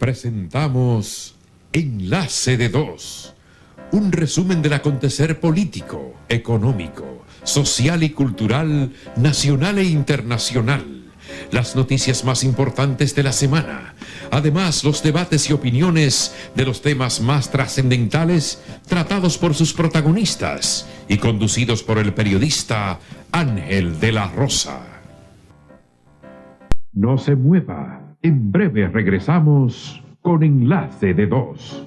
Presentamos Enlace de Dos, un resumen del acontecer político, económico, social y cultural, nacional e internacional, las noticias más importantes de la semana, además los debates y opiniones de los temas más trascendentales tratados por sus protagonistas y conducidos por el periodista Ángel de la Rosa. No se mueva. En breve regresamos con Enlace de Dos.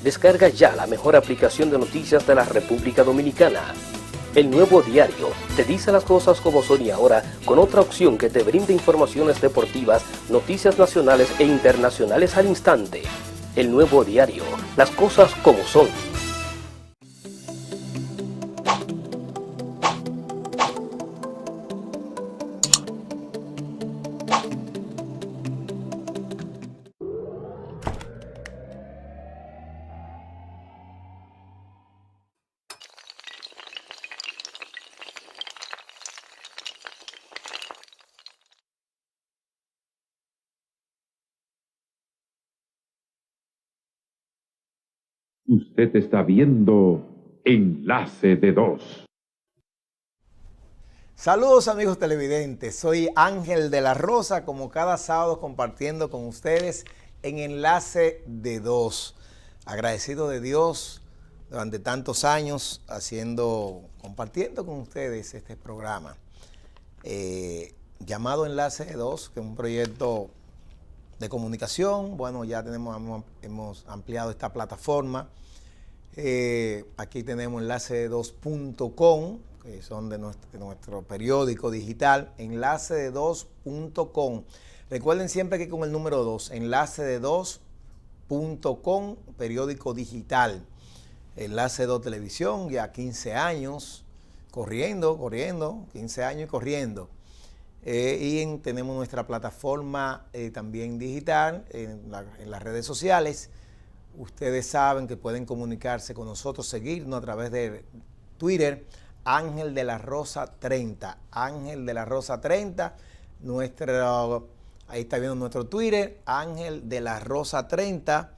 Descarga ya la mejor aplicación de noticias de la República Dominicana. El Nuevo Diario te dice las cosas como son y ahora con otra opción que te brinda informaciones deportivas, noticias nacionales e internacionales al instante. El Nuevo Diario, las cosas como son. Usted está viendo Enlace de Dos. Saludos amigos televidentes, soy Ángel de la Rosa, como cada sábado compartiendo con ustedes en Enlace de Dos. Agradecido de Dios durante tantos años compartiendo con ustedes este programa llamado Enlace de Dos, que es un proyecto de comunicación. Bueno, ya hemos ampliado esta plataforma. Aquí tenemos enlace2.com, que son de nuestro periódico digital, enlace2.com. Recuerden siempre que con el número 2, enlace2.com, periódico digital. Enlace 2 Televisión, ya 15 años corriendo, 15 años y corriendo. Tenemos nuestra plataforma también digital en las redes sociales. Ustedes saben que pueden comunicarse con nosotros, seguirnos a través de Twitter, Ángel de la Rosa 30. Ángel de la Rosa 30, ahí está viendo nuestro Twitter, Ángel de la Rosa 30.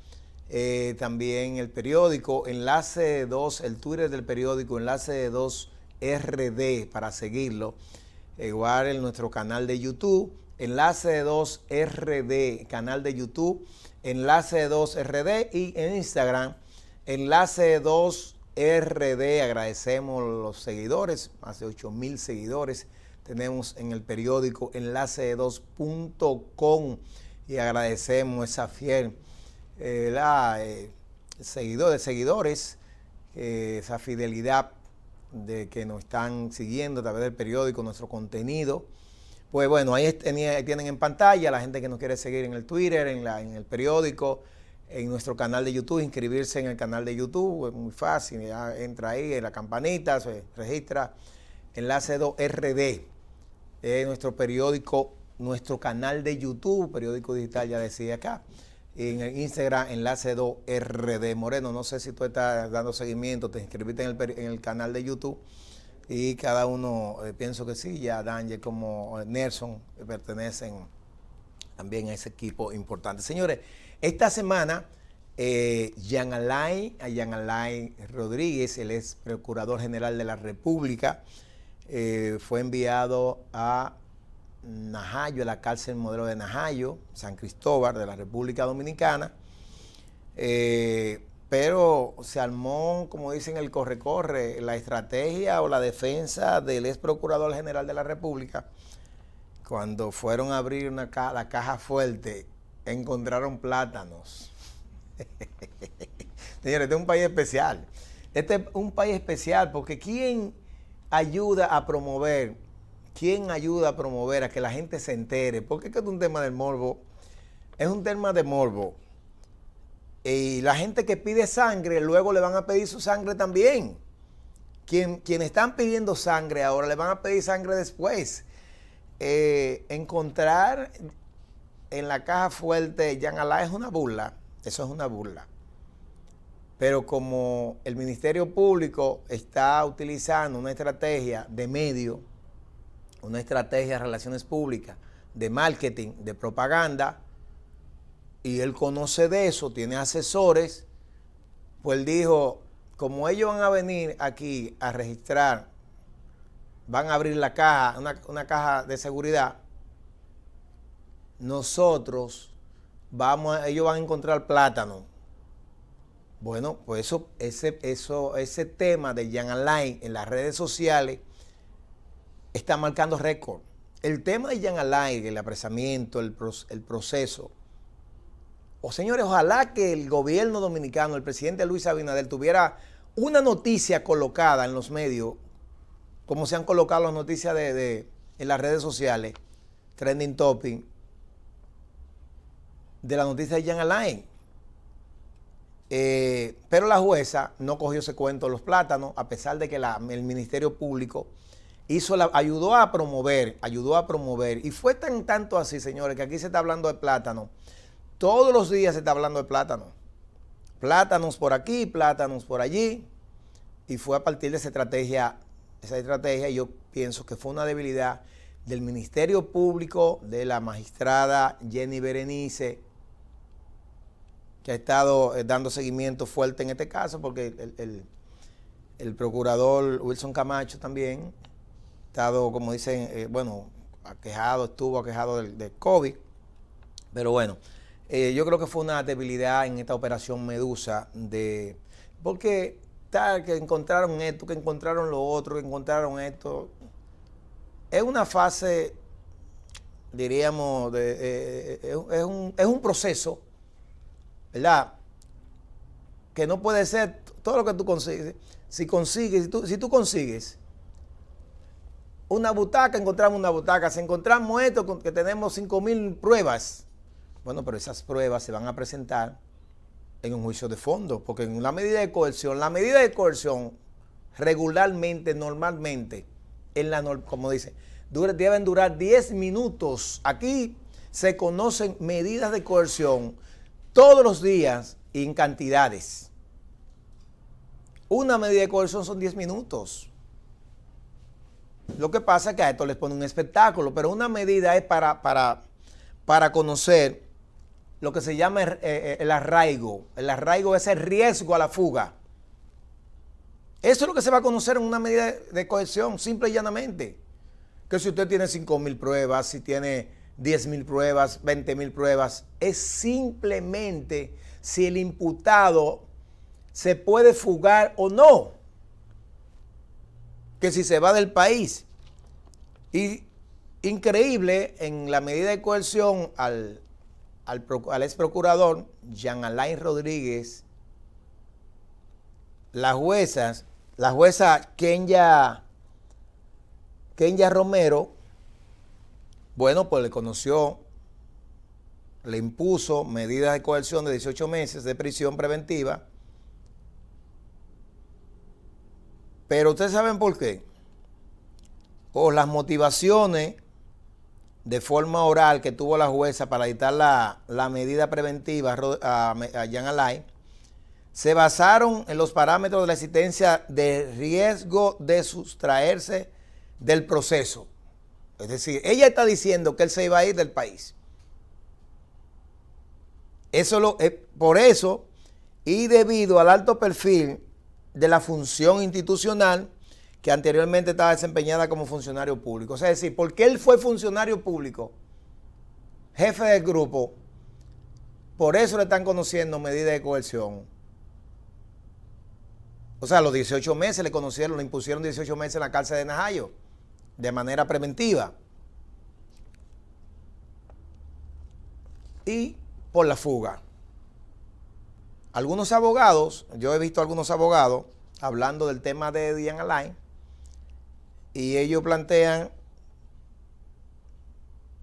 También el periódico, Enlace 2, el Twitter del periódico, Enlace 2 RD para seguirlo. Igual en nuestro canal de YouTube, Enlace 2 RD, canal de YouTube, Enlace 2 RD, y en Instagram, Enlace 2 RD. Agradecemos los seguidores, más de 8,000 seguidores tenemos en el periódico enlace2.com, y agradecemos esa fiel seguidores, esa fidelidad de que nos están siguiendo a través del periódico, nuestro contenido. Pues bueno, ahí tienen en pantalla la gente que nos quiere seguir en el Twitter, en el periódico, en nuestro canal de YouTube, inscribirse en el canal de YouTube, es muy fácil, ya entra ahí en la campanita, se registra, Enlace 2 RD, nuestro periódico, nuestro canal de YouTube, periódico digital, ya decía acá. En el Instagram, Enlace 2 RD. Moreno, no sé si tú estás dando seguimiento, te inscribiste en el canal de YouTube, y cada uno, pienso que sí, ya Daniel como Nelson pertenecen también a ese equipo importante. Señores, esta semana, Jean Alain Rodríguez, el ex procurador general de la República, fue enviado a Najayo, a la cárcel modelo de Najayo, San Cristóbal, de la República Dominicana, pero se armó, como dicen, el corre-corre, la estrategia o la defensa del ex procurador general de la República. Cuando fueron a abrir la caja fuerte, encontraron plátanos. Señores, este es un país especial. Este es un país especial porque ¿quién ayuda a promover a que la gente se entere? Porque es que es un tema del morbo. Es un tema de morbo. Y la gente que pide sangre, luego le van a pedir su sangre también. Quienes están pidiendo sangre ahora, le van a pedir sangre después. Encontrar en la caja fuerte Jean Alain es una burla. Eso es una burla. Pero como el Ministerio Público está utilizando una estrategia de medio, una estrategia de relaciones públicas, de marketing, de propaganda, y él conoce de eso, tiene asesores, pues él dijo, como ellos van a venir aquí a registrar, van a abrir la caja, una caja de seguridad, nosotros ellos van a encontrar plátano. Bueno, pues ese tema de Jean Alain en las redes sociales está marcando récord. El tema de Jean Alain, el apresamiento, el proceso. Señores, ojalá que el gobierno dominicano, el presidente Luis Abinader, tuviera una noticia colocada en los medios, como se han colocado las noticias en las redes sociales, trending topic, de la noticia de Jean Alain. Pero la jueza no cogió ese cuento de los plátanos, a pesar de que el Ministerio Público ayudó a promover, y fue tanto así, señores, que aquí se está hablando de plátano. Todos los días se está hablando de plátano. Plátanos por aquí, plátanos por allí, y fue a partir de esa estrategia, yo pienso que fue una debilidad del Ministerio Público, de la magistrada Jenny Berenice, que ha estado dando seguimiento fuerte en este caso, porque el procurador Wilson Camacho también ha estado, como dicen, estuvo aquejado del COVID. Pero bueno, yo creo que fue una debilidad en esta operación Medusa, porque que encontraron esto, que encontraron lo otro, que encontraron esto. Es una fase, diríamos, es un proceso, ¿verdad? Que no puede ser todo lo que tú consigues. Si tú consigues una butaca, encontramos una butaca. Si encontramos esto, que tenemos 5,000 pruebas. Bueno, pero esas pruebas se van a presentar en un juicio de fondo, porque en la medida de coerción regularmente, normalmente, como dice, deben durar 10 minutos. Aquí se conocen medidas de coerción todos los días y en cantidades. Una medida de coerción son 10 minutos. Lo que pasa es que a esto les pone un espectáculo, pero una medida es para conocer lo que se llama el arraigo. El arraigo es el riesgo a la fuga. Eso es lo que se va a conocer en una medida de coerción, simple y llanamente. Que si usted tiene 5,000 pruebas, si tiene 10,000 pruebas, 20,000 pruebas, es simplemente si el imputado se puede fugar o no. Que si se va del país. Y increíble, en la medida de coerción al ex procurador Jean Alain Rodríguez, la jueza Kenya Romero, bueno, pues le impuso medidas de coerción de 18 meses de prisión preventiva. Pero ustedes saben por qué. Por las motivaciones de forma oral que tuvo la jueza para dictar la medida preventiva a Jean Alain, se basaron en los parámetros de la existencia de riesgo de sustraerse del proceso. Es decir, ella está diciendo que él se iba a ir del país. Por eso, y debido al alto perfil de la función institucional que anteriormente estaba desempeñada como funcionario público. O sea, es decir, porque él fue funcionario público, jefe del grupo, por eso le están conociendo medidas de coerción. O sea, los 18 meses le impusieron 18 meses en la cárcel de Najayo, de manera preventiva. Y por la fuga. Algunos abogados, yo he visto algunos abogados hablando del tema de Jean Alain, y ellos plantean,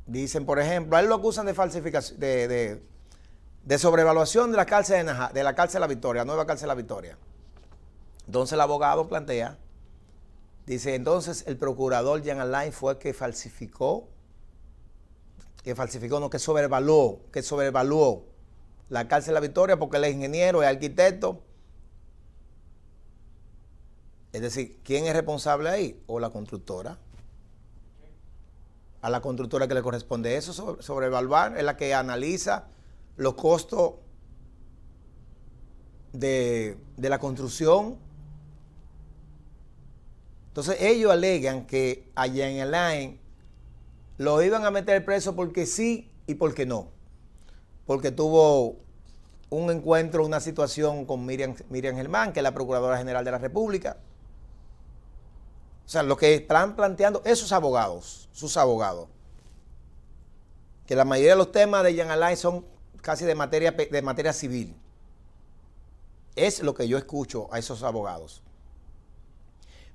dicen, por ejemplo, a él lo acusan de falsificación, de sobrevaluación de la cárcel de la cárcel La Victoria, nueva cárcel La Victoria. Entonces el abogado plantea, dice, entonces el procurador Jean Alain fue que sobrevaluó la cárcel La Victoria, porque él es ingeniero, es arquitecto. Es decir, ¿quién es responsable ahí? ¿O la constructora? A la constructora que le corresponde eso, sobrevaluar, es la que analiza los costos de la construcción. Entonces ellos alegan que a Jean Alain lo iban a meter preso porque sí y porque no. Porque tuvo un encuentro, una situación con Miriam Germán, que es la Procuradora General de la República. O sea, lo que están planteando esos abogados, sus abogados, que la mayoría de los temas de Jean Alain son casi de materia civil. Es lo que yo escucho a esos abogados.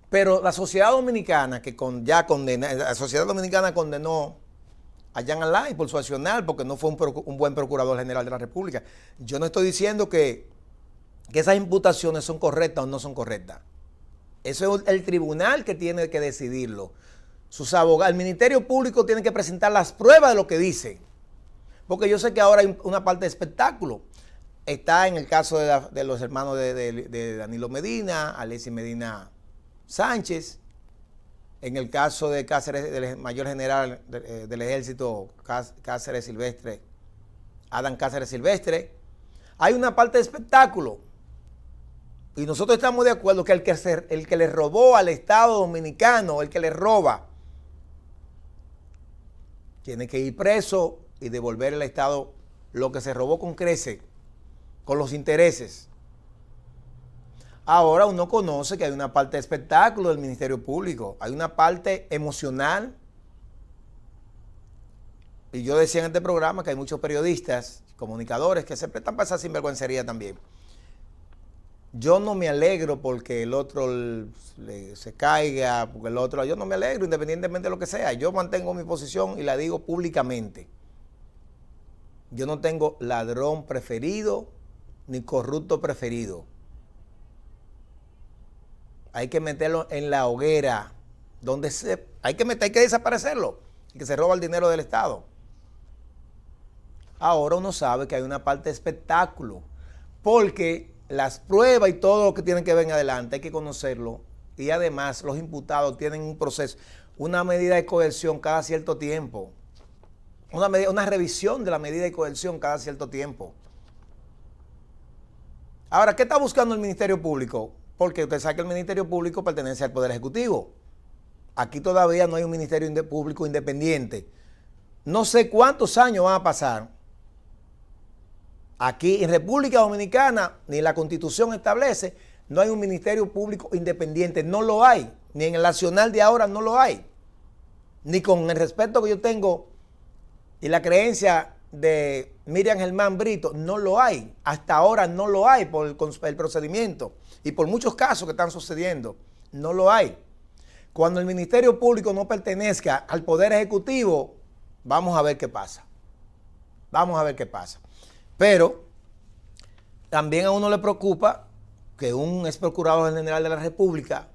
Pero la sociedad dominicana la sociedad dominicana condenó a Jean Alain por su accionar, porque no fue un buen procurador general de la República. Yo no estoy diciendo que esas imputaciones son correctas o no son correctas. Eso es el tribunal que tiene que decidirlo. Sus abogados, el Ministerio Público tiene que presentar las pruebas de lo que dice. Porque yo sé que ahora hay una parte de espectáculo. Está en el caso de los hermanos de Danilo Medina, Alexis Medina Sánchez, en el caso de Cáceres, del mayor general del ejército, Cáceres Silvestre, Adán Cáceres Silvestre. Hay una parte de espectáculo. Y nosotros estamos de acuerdo que el que le robó al Estado Dominicano, el que le roba, tiene que ir preso y devolver al Estado lo que se robó con creces, con los intereses. Ahora uno conoce que hay una parte de espectáculo del Ministerio Público, hay una parte emocional. Y yo decía en este programa que hay muchos periodistas, comunicadores, que se prestan para esa sinvergüencería también. Yo no me alegro porque el otro se caiga, porque el otro... Yo no me alegro independientemente de lo que sea. Yo mantengo mi posición y la digo públicamente. Yo no tengo ladrón preferido ni corrupto preferido. Hay que meterlo en la hoguera, hay que desaparecerlo, y que se roba el dinero del Estado. Ahora uno sabe que hay una parte de espectáculo, porque las pruebas y todo lo que tienen que ver en adelante hay que conocerlo, y además los imputados tienen un proceso, una medida de coerción cada cierto tiempo, una revisión de la medida de coerción cada cierto tiempo. Ahora, ¿qué está buscando el Ministerio Público? Porque usted sabe que el Ministerio Público pertenece al Poder Ejecutivo. Aquí todavía no hay un Ministerio Público independiente. No sé cuántos años van a pasar. Aquí en República Dominicana, ni la Constitución establece, no hay un Ministerio Público independiente. No lo hay. Ni en el nacional de ahora no lo hay. Ni con el respeto que yo tengo y la creencia de Miriam Germán Brito, no lo hay. Hasta ahora no lo hay por el procedimiento. Y por muchos casos que están sucediendo, no lo hay. Cuando el Ministerio Público no pertenezca al Poder Ejecutivo, vamos a ver qué pasa. Vamos a ver qué pasa. Pero también a uno le preocupa que un ex procurador general de la República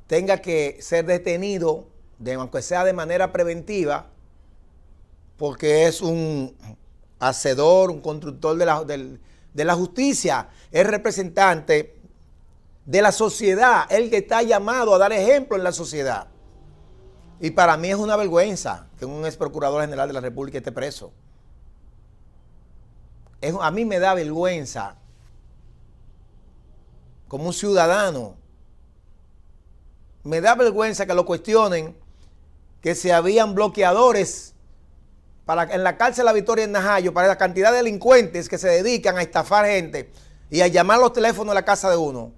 tenga que ser detenido, aunque sea de manera preventiva, porque es un hacedor, un constructor de la justicia, es representante de la sociedad, el que está llamado a dar ejemplo en la sociedad. Y para mí es una vergüenza que un ex procurador general de la República esté preso. A mí me da vergüenza como un ciudadano. Me da vergüenza que lo cuestionen, que se habían bloqueadores en la cárcel La Victoria en Najayo para la cantidad de delincuentes que se dedican a estafar gente y a llamar a los teléfonos de la casa de uno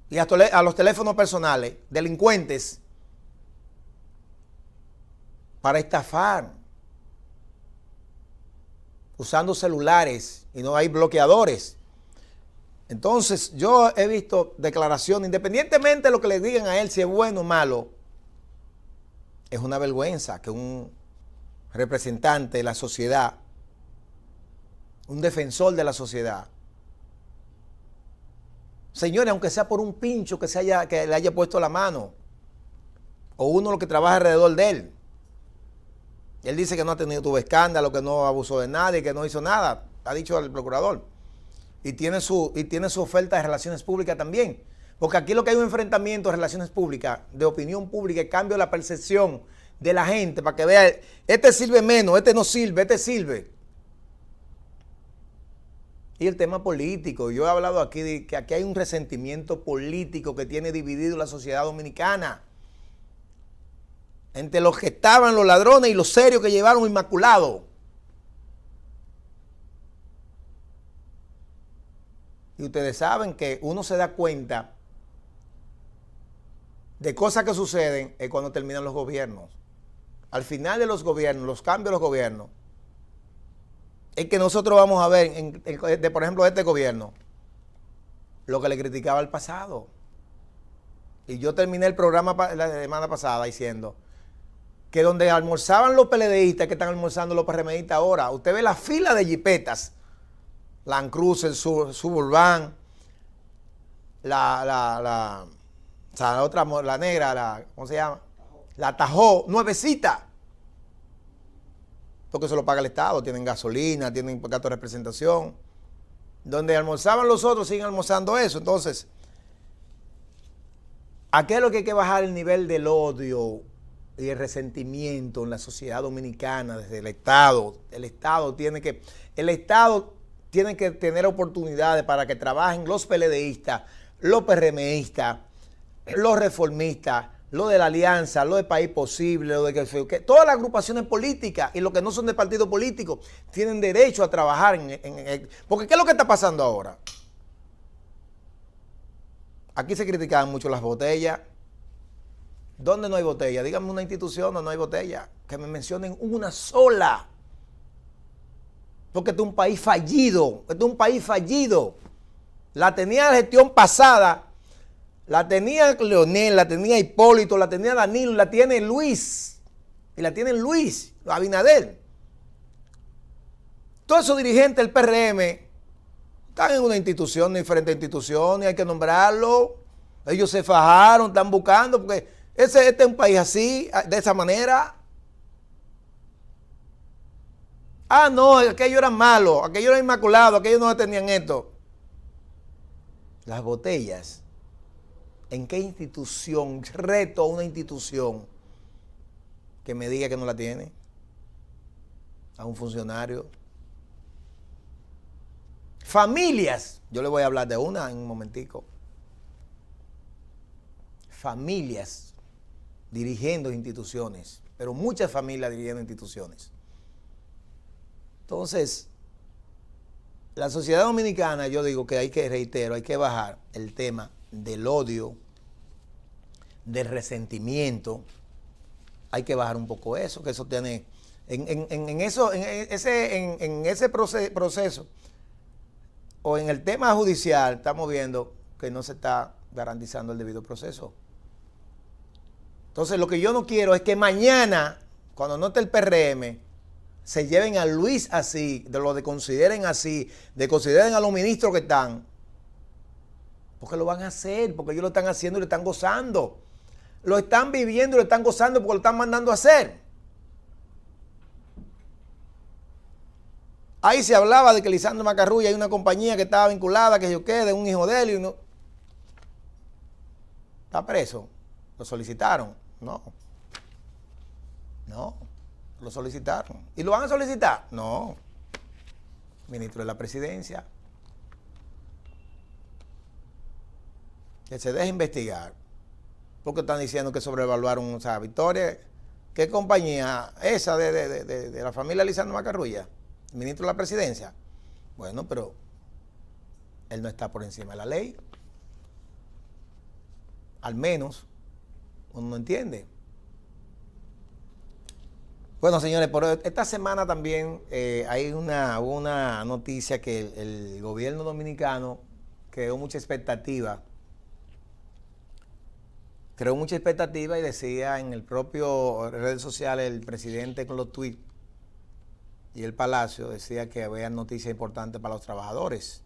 y a los teléfonos personales, delincuentes, para estafar, usando celulares, y no hay bloqueadores. Entonces yo he visto declaraciones, independientemente de lo que le digan a él, si es bueno o malo, es una vergüenza que un representante de la sociedad, un defensor de la sociedad, señores, aunque sea por un pincho que le haya puesto la mano, o uno lo que trabaja alrededor de él. Él dice que no tuvo escándalo, que no abusó de nadie, que no hizo nada, ha dicho el procurador. Y tiene su oferta de relaciones públicas también. Porque aquí lo que hay un enfrentamiento de relaciones públicas, de opinión pública, y cambio de la percepción de la gente para que vea, este sirve menos, este no sirve, este sirve. Y el tema político, yo he hablado aquí de que aquí hay un resentimiento político que tiene dividido la sociedad dominicana. Entre los que estaban los ladrones y los serios que llevaron inmaculado. Y ustedes saben que uno se da cuenta de cosas que suceden cuando terminan los gobiernos. Al final de los gobiernos, los cambios de los gobiernos, es que nosotros vamos a ver, por ejemplo, este gobierno, lo que le criticaba al pasado. Y yo terminé el programa la semana pasada diciendo que donde almorzaban los PLDistas, que están almorzando los PRMistas ahora, usted ve la fila de jipetas, Land Cruiser, Suburban, la otra, la negra, ¿cómo se llama? La Tahoe, nuevecita. Porque eso lo paga el Estado, tienen gasolina, tienen gasto de representación. Donde almorzaban los otros, siguen almorzando eso. Entonces, aquí es lo que hay que bajar el nivel del odio y el resentimiento en la sociedad dominicana desde el Estado. El Estado tiene que tener oportunidades para que trabajen los PLDistas, los PRMistas, los reformistas, lo de la alianza, lo de País Posible, lo de que todas las agrupaciones políticas y los que no son de partido político tienen derecho a trabajar porque ¿qué es lo que está pasando ahora? Aquí se criticaban mucho las botellas. ¿Dónde no hay botella? Díganme una institución donde no hay botella. Que me mencionen una sola. Porque este es un país fallido. Este es un país fallido. La tenía la gestión pasada. La tenía Leonel, la tenía Hipólito, la tenía Danilo, la tiene Luis. Y la tiene Luis Abinader. Todos esos dirigentes del PRM están en una institución, en diferentes instituciones, hay que nombrarlo. Ellos se fajaron, están buscando, porque este es un país así, de esa manera. Ah, no, aquellos eran malos, aquellos eran inmaculados, aquellos no tenían esto. Las botellas. ¿En qué institución? Reto a una institución que me diga que no la tiene. A un funcionario. Familias. Yo le voy a hablar de una en un momentico. Familias dirigiendo instituciones. Pero muchas familias dirigiendo instituciones. Entonces, la sociedad dominicana, yo digo que hay que bajar el tema del odio, del resentimiento. Hay que bajar un poco eso, que eso tiene, en ese proceso, o en el tema judicial, estamos viendo que no se está garantizando el debido proceso. Entonces, lo que yo no quiero es que mañana, cuando no esté el PRM, se lleven a Luis así, de consideren así, de consideren a los ministros que están. Porque lo van a hacer, porque ellos lo están haciendo y lo están gozando. Lo están viviendo y lo están gozando porque lo están mandando a hacer. Ahí se hablaba de que Lisandro Macarrulla hay una compañía que estaba vinculada, que yo qué, de un hijo de él y no. ¿Está preso? ¿Lo solicitaron? No. No. Lo solicitaron. ¿Y lo van a solicitar? No. Ministro de la Presidencia. Que se deje investigar. Porque están diciendo que sobrevaluaron, o sea, Victoria. ¿Qué compañía? Esa de la familia Lisandro Macarrulla. Ministro de la Presidencia. Bueno, pero él no está por encima de la ley. Al menos, uno no entiende. Bueno, señores, por esta semana también hay una noticia que el gobierno dominicano creó mucha expectativa. Creó mucha expectativa y decía en el propio redes sociales el presidente con los tweets y el Palacio decía que había noticias importantes para los trabajadores.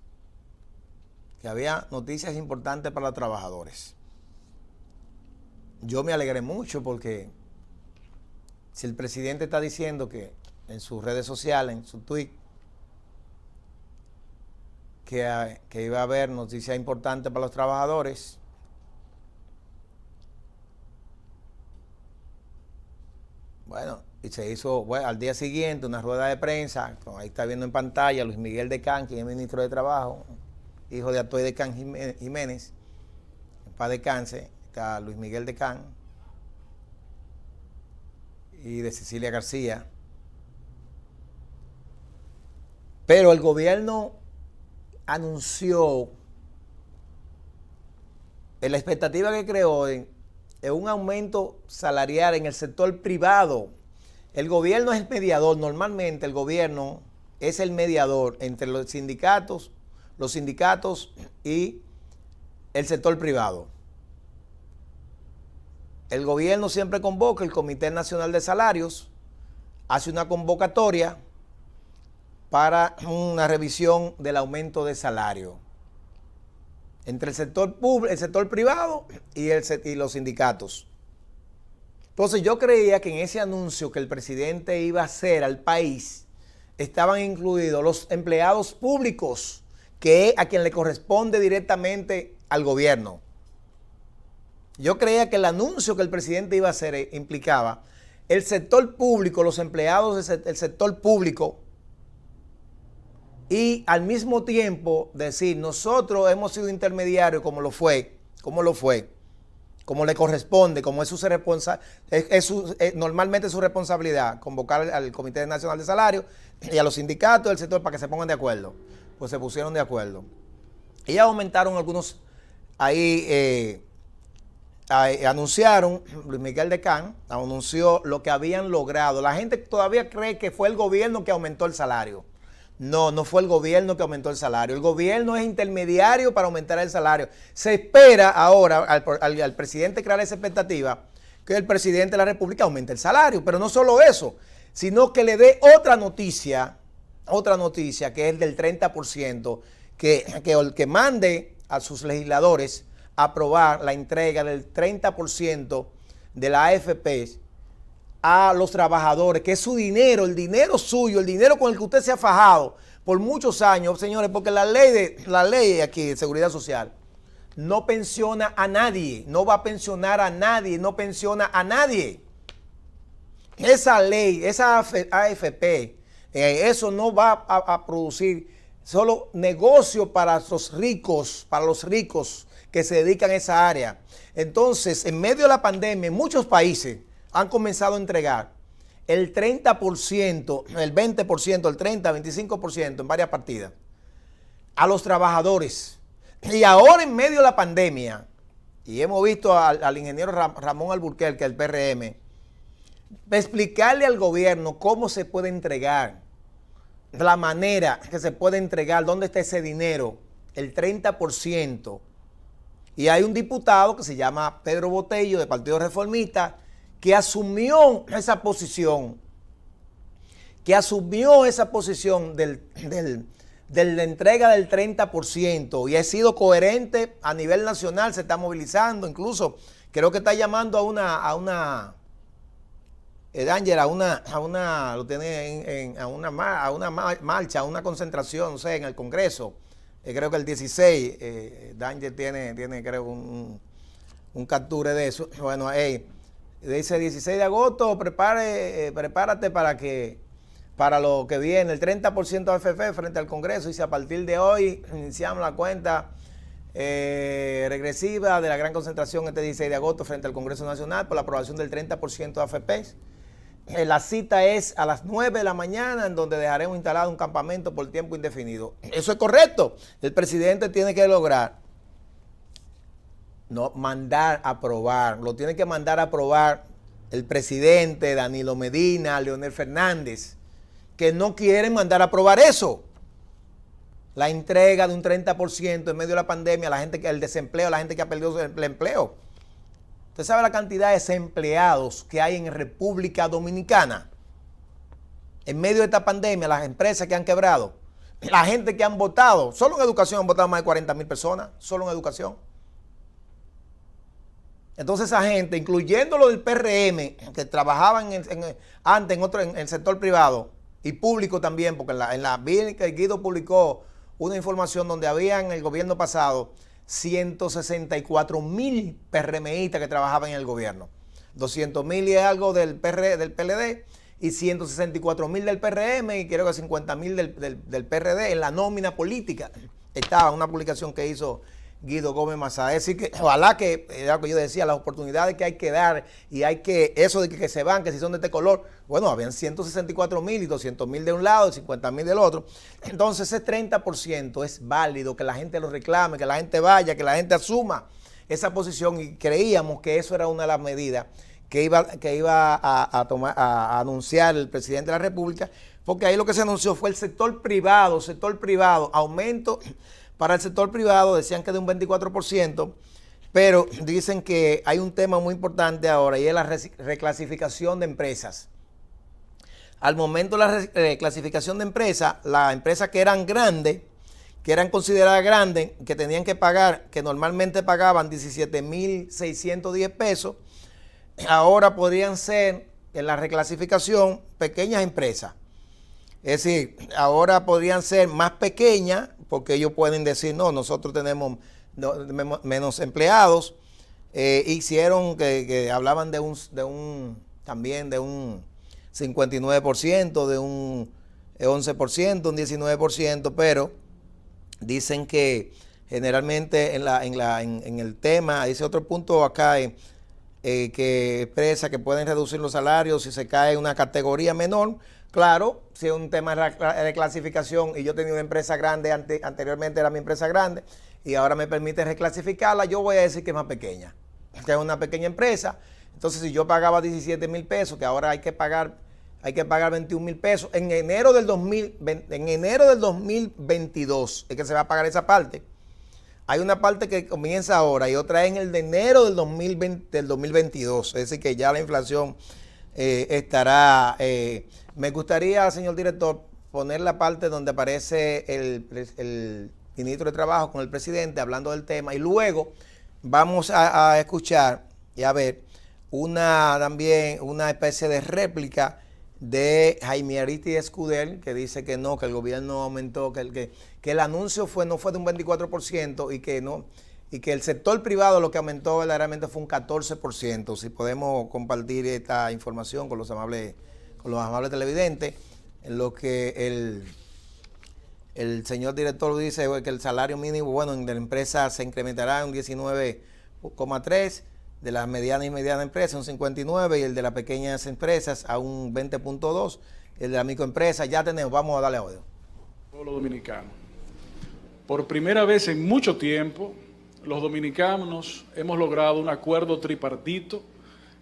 Que había noticias importantes para los trabajadores. Yo me alegré mucho porque si el presidente está diciendo que en sus redes sociales, en su tweet, que iba a haber noticias importantes para los trabajadores, Bueno, y se hizo al día siguiente una rueda de prensa, ahí está viendo en pantalla Luis Miguel Decán, quien es ministro de Trabajo, hijo de Atoy Decán Jiménez, en paz descanse, está Luis Miguel Decán y de Cecilia García. Pero el gobierno anunció en la expectativa que creó en un aumento salarial en el sector privado. El gobierno es el mediador. Normalmente el gobierno es el mediador entre los sindicatos y el sector privado. El gobierno siempre convoca, el Comité Nacional de Salarios hace una convocatoria para una revisión del aumento de salario entre el sector público, el sector privado y los sindicatos. Entonces yo creía que en ese anuncio que el presidente iba a hacer al país estaban incluidos los empleados públicos, que es a quien le corresponde directamente al gobierno. Yo creía que el anuncio que el presidente iba a hacer implicaba el sector público, los empleados del sector público, y al mismo tiempo decir, nosotros hemos sido intermediarios como le corresponde, como es normalmente su responsabilidad, convocar al Comité Nacional de Salarios y a los sindicatos del sector para que se pongan de acuerdo. Pues se pusieron de acuerdo. Y ya aumentaron algunos, anunciaron, Luis Miguel Decán anunció lo que habían logrado. La gente todavía cree que fue el gobierno que aumentó el salario. No, no fue el gobierno que aumentó el salario. El gobierno es intermediario para aumentar el salario. Se espera ahora al presidente crear esa expectativa que el presidente de la República aumente el salario. Pero no solo eso, sino que le dé otra noticia que es del 30%, que mande a sus legisladores a aprobar la entrega del 30% de la AFP a los trabajadores, que es su dinero, el dinero suyo, el dinero con el que usted se ha fajado por muchos años, señores, porque la ley aquí de Seguridad Social no pensiona a nadie, no va a pensionar a nadie, no pensiona a nadie. Esa ley, esa AFP, eso no va a producir solo negocio para los ricos que se dedican a esa área. Entonces, en medio de la pandemia, en muchos países han comenzado a entregar el 30%, el 20%, el 30%, 25% en varias partidas a los trabajadores. Y ahora en medio de la pandemia, y hemos visto al ingeniero Ramón Alburquerque, el PRM, explicarle al gobierno cómo se puede entregar, la manera que se puede entregar, dónde está ese dinero, el 30%. Y hay un diputado que se llama Pedro Botello, del Partido Reformista, que asumió esa posición, de la entrega del 30%, y ha sido coherente a nivel nacional, se está movilizando, incluso creo que está llamando a una marcha, a una concentración, no sé, en el Congreso. Creo que el 16, Danger tiene creo un capture de eso. Bueno, dice 16 de agosto, prepárate para lo que viene, el 30% de AFP frente al Congreso. Dice, a partir de hoy iniciamos la cuenta regresiva de la gran concentración este 16 de agosto frente al Congreso Nacional por la aprobación del 30% de AFP. La cita es a las 9 de la mañana, en donde dejaremos instalado un campamento por tiempo indefinido. Eso es correcto. El presidente tiene que lograr mandar a aprobar. Lo tiene que mandar a aprobar el presidente, Danilo Medina, Leonel Fernández, que no quieren mandar a aprobar eso. La entrega de un 30% en medio de la pandemia, el desempleo, la gente que ha perdido el empleo. ¿Usted sabe la cantidad de desempleados que hay en República Dominicana? En medio de esta pandemia, las empresas que han quebrado, la gente que han votado, solo en educación han votado más de 40,000 personas, solo en educación. Entonces esa gente, incluyendo los del PRM, que trabajaban antes en el sector privado y público también, porque vi que Guido publicó una información donde había en el gobierno pasado 164,000 PRMistas que trabajaban en el gobierno. 200.000 y algo del PLD y 164.000 del PRM y creo que 50.000 del PRD en la nómina política. Estaba una publicación que hizo Guido Gómez Mazá. Es decir, que ojalá que, era lo que yo decía, las oportunidades que hay que dar y hay que, eso de que se van, que si son de este color, bueno, habían 164.000 y 200.000 de un lado y 50.000 del otro. Entonces ese 30% es válido, que la gente lo reclame, que la gente vaya, que la gente asuma esa posición y creíamos que eso era una de las medidas que iba a anunciar el presidente de la República, porque ahí lo que se anunció fue el sector privado, aumento para el sector privado, decían que de un 24%, pero dicen que hay un tema muy importante ahora y es la reclasificación de empresas. Al momento de la reclasificación de empresas, las empresas que eran grandes, que eran consideradas grandes, que tenían que pagar, que normalmente pagaban 17.610 pesos, ahora podrían ser en la reclasificación pequeñas empresas. Es decir, ahora podrían ser más pequeñas porque ellos pueden decir, no, nosotros tenemos menos empleados. Hicieron que hablaban de también de un 59%, de un 11%, un 19%, pero dicen que generalmente en el tema, dice otro punto acá, que empresas que pueden reducir los salarios si se cae una categoría menor. Claro, si es un tema de clasificación y yo tenía una empresa grande, anteriormente era mi empresa grande y ahora me permite reclasificarla, yo voy a decir que es más pequeña, que es una pequeña empresa. Entonces, si yo pagaba 17.000 pesos, que ahora hay que pagar 21.000 pesos, en enero del 2022 es que se va a pagar esa parte. Hay una parte que comienza ahora y otra en el de enero del 2022. Es decir, que ya la inflación estará... me gustaría, señor director, poner la parte donde aparece el ministro de Trabajo con el presidente hablando del tema y luego vamos a escuchar y a ver también una especie de réplica de Jaime Ariti Escudel, que dice que no, que el gobierno aumentó, que el anuncio no fue de un 24% y que el sector privado lo que aumentó verdaderamente fue un 14%. Si podemos compartir esta información con los amables televidentes, en lo que el señor director dice que el salario mínimo, bueno, de la empresa se incrementará un 19,3%, de las medianas y medianas empresas un 59% y el de las pequeñas empresas a un 20,2%, el de la microempresa ya tenemos, vamos a darle audio. Pueblo dominicano. Por primera vez en mucho tiempo, los dominicanos hemos logrado un acuerdo tripartito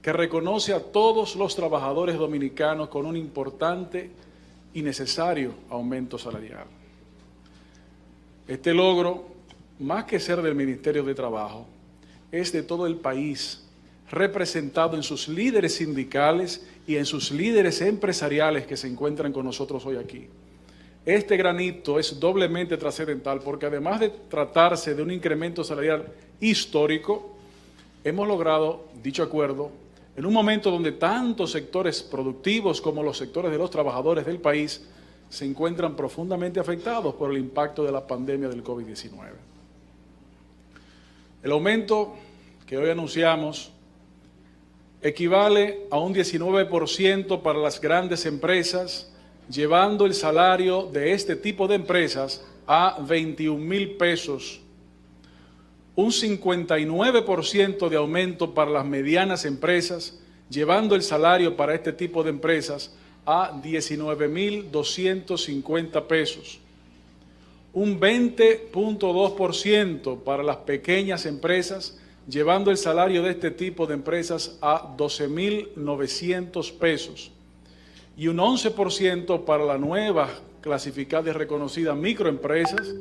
que reconoce a todos los trabajadores dominicanos con un importante y necesario aumento salarial. Este logro, más que ser del Ministerio de Trabajo, es de todo el país, representado en sus líderes sindicales y en sus líderes empresariales que se encuentran con nosotros hoy aquí. Este granito es doblemente trascendental porque además de tratarse de un incremento salarial histórico, hemos logrado dicho acuerdo en un momento donde tantos sectores productivos como los sectores de los trabajadores del país se encuentran profundamente afectados por el impacto de la pandemia del COVID-19. El aumento que hoy anunciamos equivale a un 19% para las grandes empresas, llevando el salario de este tipo de empresas a 21.000 pesos. Un 59% de aumento para las medianas empresas, llevando el salario para este tipo de empresas a 19.250 pesos. Un 20.2% para las pequeñas empresas, llevando el salario de este tipo de empresas a 12.900 pesos. Y un 11% para la nueva clasificada y reconocida microempresas,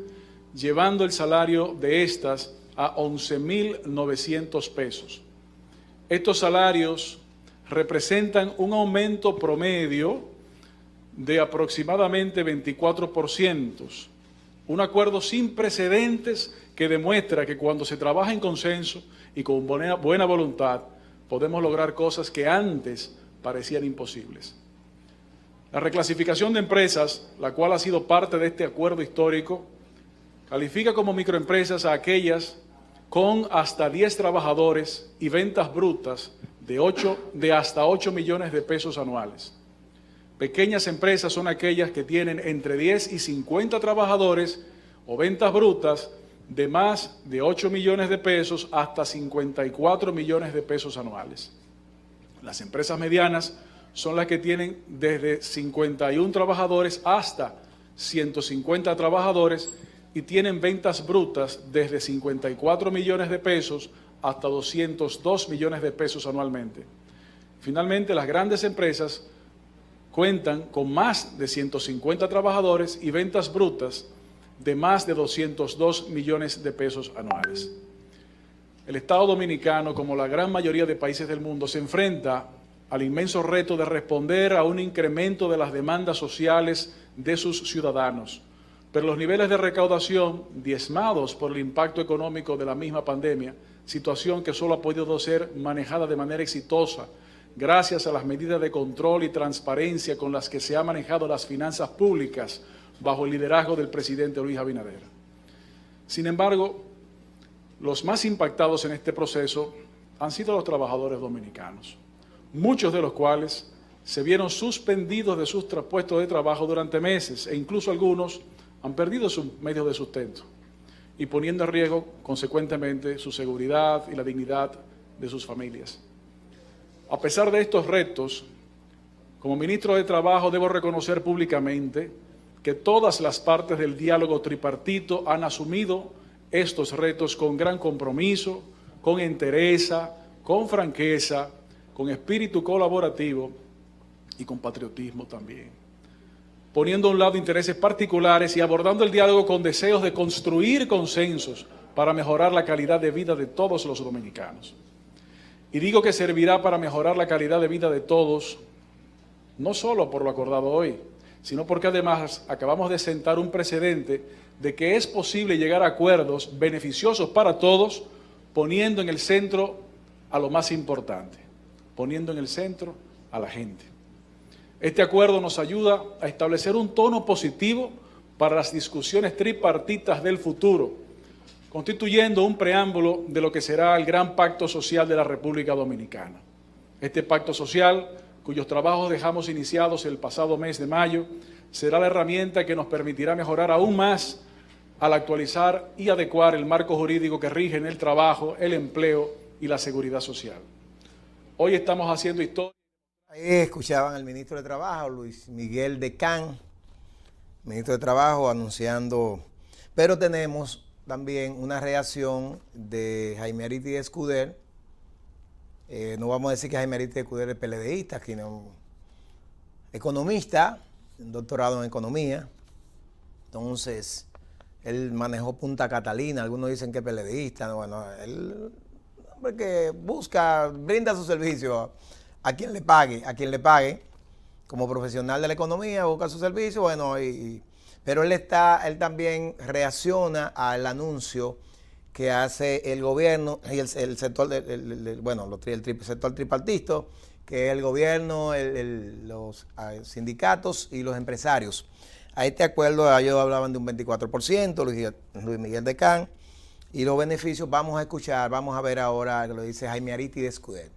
llevando el salario de estas a 11.900 pesos. Estos salarios representan un aumento promedio de aproximadamente 24%. Un acuerdo sin precedentes que demuestra que cuando se trabaja en consenso y con buena voluntad, podemos lograr cosas que antes parecían imposibles. La reclasificación de empresas, la cual ha sido parte de este acuerdo histórico, califica como microempresas a aquellas con hasta 10 trabajadores y ventas brutas de hasta 8 millones de pesos anuales. Pequeñas empresas son aquellas que tienen entre 10 y 50 trabajadores o ventas brutas de más de 8 millones de pesos hasta 54 millones de pesos anuales. Las empresas medianas son las que tienen desde 51 trabajadores hasta 150 trabajadores y tienen ventas brutas desde 54 millones de pesos hasta 202 millones de pesos anualmente. Finalmente, las grandes empresas cuentan con más de 150 trabajadores y ventas brutas de más de 202 millones de pesos anuales. El Estado Dominicano, como la gran mayoría de países del mundo, se enfrenta al inmenso reto de responder a un incremento de las demandas sociales de sus ciudadanos. Pero los niveles de recaudación, diezmados por el impacto económico de la misma pandemia, situación que solo ha podido ser manejada de manera exitosa gracias a las medidas de control y transparencia con las que se han manejado las finanzas públicas bajo el liderazgo del presidente Luis Abinader. Sin embargo, los más impactados en este proceso han sido los trabajadores dominicanos, muchos de los cuales se vieron suspendidos de sus puestos de trabajo durante meses e incluso algunos han perdido sus medios de sustento y poniendo en riesgo, consecuentemente, su seguridad y la dignidad de sus familias. A pesar de estos retos, como ministro de Trabajo debo reconocer públicamente que todas las partes del diálogo tripartito han asumido estos retos con gran compromiso, con entereza, con franqueza, con espíritu colaborativo y con patriotismo también, poniendo a un lado intereses particulares y abordando el diálogo con deseos de construir consensos para mejorar la calidad de vida de todos los dominicanos. Y digo que servirá para mejorar la calidad de vida de todos, no solo por lo acordado hoy, sino porque además acabamos de sentar un precedente de que es posible llegar a acuerdos beneficiosos para todos, poniendo en el centro a lo más importante, poniendo en el centro a la gente. Este acuerdo nos ayuda a establecer un tono positivo para las discusiones tripartitas del futuro, constituyendo un preámbulo de lo que será el gran pacto social de la República Dominicana. Este pacto social, cuyos trabajos dejamos iniciados el pasado mes de mayo, será la herramienta que nos permitirá mejorar aún más al actualizar y adecuar el marco jurídico que rige en el trabajo, el empleo y la seguridad social. Hoy estamos haciendo historia. Ahí escuchaban al ministro de Trabajo, Luis Miguel Decán, ministro de Trabajo, anunciando, pero tenemos también una reacción de Jaime Ariti Escuder. No vamos a decir que Jaime Ariti Escuder es PLDista, sino economista, un doctorado en economía. Entonces, él manejó Punta Catalina, algunos dicen que es PLDista. Bueno, él, hombre que busca, brinda su servicio a quien le pague, como profesional de la economía, busca su servicio, bueno, pero él también reacciona al anuncio que hace el gobierno y el sector, el sector tripartito, que es el gobierno, los sindicatos y los empresarios. A este acuerdo ellos hablaban de un 24%, Luis Miguel Decán, y los beneficios vamos a ver ahora que lo dice Jaime Ariti Escuder.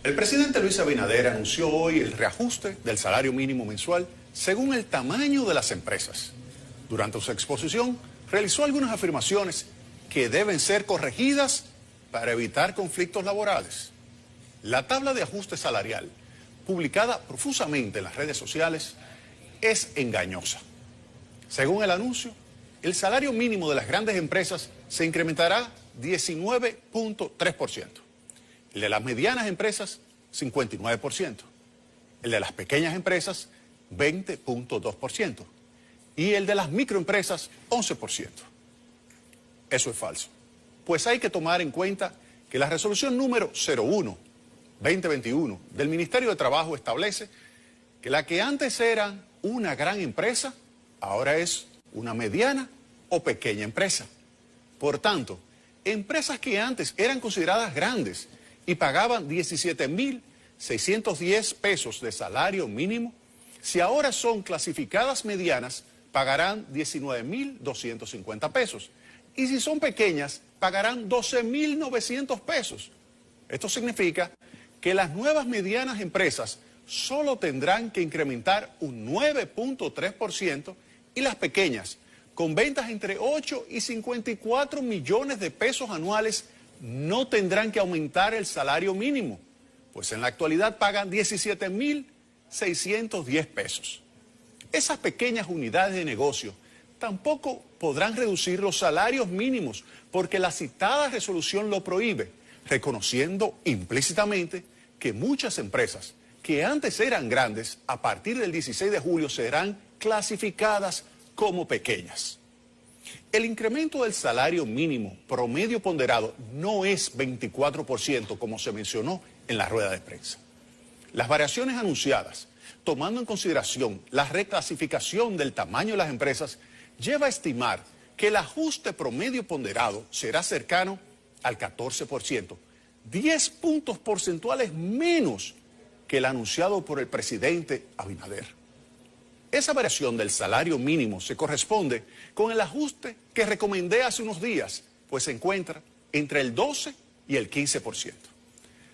El presidente Luis Abinader anunció hoy el reajuste del salario mínimo mensual según el tamaño de las empresas. Durante su exposición, realizó algunas afirmaciones que deben ser corregidas para evitar conflictos laborales. La tabla de ajuste salarial, publicada profusamente en las redes sociales, es engañosa. Según el anuncio, el salario mínimo de las grandes empresas se incrementará 19.3%. El de las medianas empresas, 59%. El de las pequeñas empresas, 20.2%. Y el de las microempresas, 11%. Eso es falso. Pues hay que tomar en cuenta que la resolución número 01/2021 del Ministerio de Trabajo establece que la que antes era una gran empresa, ahora es una mediana o pequeña empresa. Por tanto, empresas que antes eran consideradas grandes y pagaban 17.610 pesos de salario mínimo, si ahora son clasificadas medianas, pagarán 19.250 pesos. Y si son pequeñas, pagarán 12.900 pesos. Esto significa que las nuevas medianas empresas solo tendrán que incrementar un 9.3% y las pequeñas, con ventas entre 8 y 54 millones de pesos anuales, no tendrán que aumentar el salario mínimo, pues en la actualidad pagan 17.610 pesos. Esas pequeñas unidades de negocio tampoco podrán reducir los salarios mínimos porque la citada resolución lo prohíbe, reconociendo implícitamente que muchas empresas que antes eran grandes, a partir del 16 de julio serán clasificadas como pequeñas. El incremento del salario mínimo promedio ponderado no es 24% como se mencionó en la rueda de prensa. Las variaciones anunciadas, tomando en consideración la reclasificación del tamaño de las empresas, lleva a estimar que el ajuste promedio ponderado será cercano al 14%, 10 puntos porcentuales menos que el anunciado por el presidente Abinader. Esa variación del salario mínimo se corresponde con el ajuste que recomendé hace unos días, pues se encuentra entre el 12 y el 15%.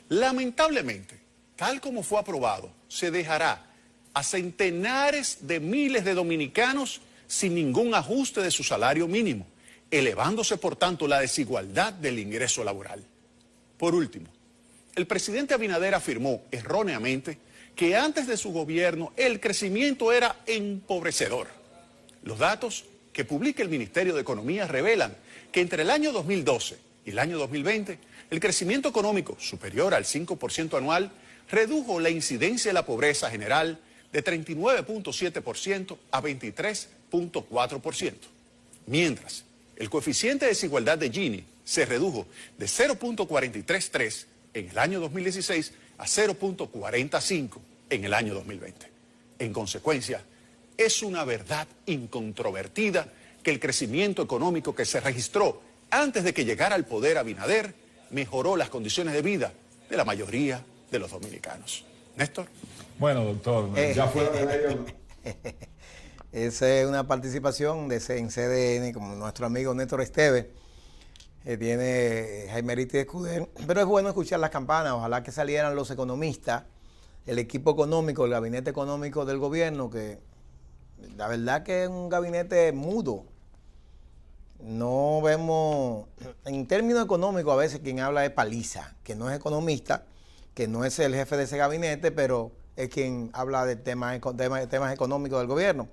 Lamentablemente, tal como fue aprobado, se dejará a centenares de miles de dominicanos sin ningún ajuste de su salario mínimo, elevándose por tanto la desigualdad del ingreso laboral. Por último, el presidente Abinader afirmó erróneamente que antes de su gobierno el crecimiento era empobrecedor. Los datos que publica el Ministerio de Economía revelan que entre el año 2012 y el año 2020, el crecimiento económico superior al 5% anual redujo la incidencia de la pobreza general de 39.7% a 23.4%, mientras el coeficiente de desigualdad de Gini se redujo de 0.433 en el año 2016 a 0.45 en el año 2020. En consecuencia, es una verdad incontrovertida que el crecimiento económico que se registró antes de que llegara al poder Abinader mejoró las condiciones de vida de la mayoría de los dominicanos. Néstor. Bueno, doctor, ya fuera de ello. Esa es una participación en CDN, como nuestro amigo Néstor Esteves, que tiene Jaime Riti Escudero. Pero es bueno escuchar las campanas, ojalá que salieran los economistas, el equipo económico, el gabinete económico del gobierno, que la verdad que es un gabinete mudo. No vemos, en términos económicos, a veces quien habla es Paliza, que no es economista, que no es el jefe de ese gabinete, pero es quien habla de temas económicos del gobierno.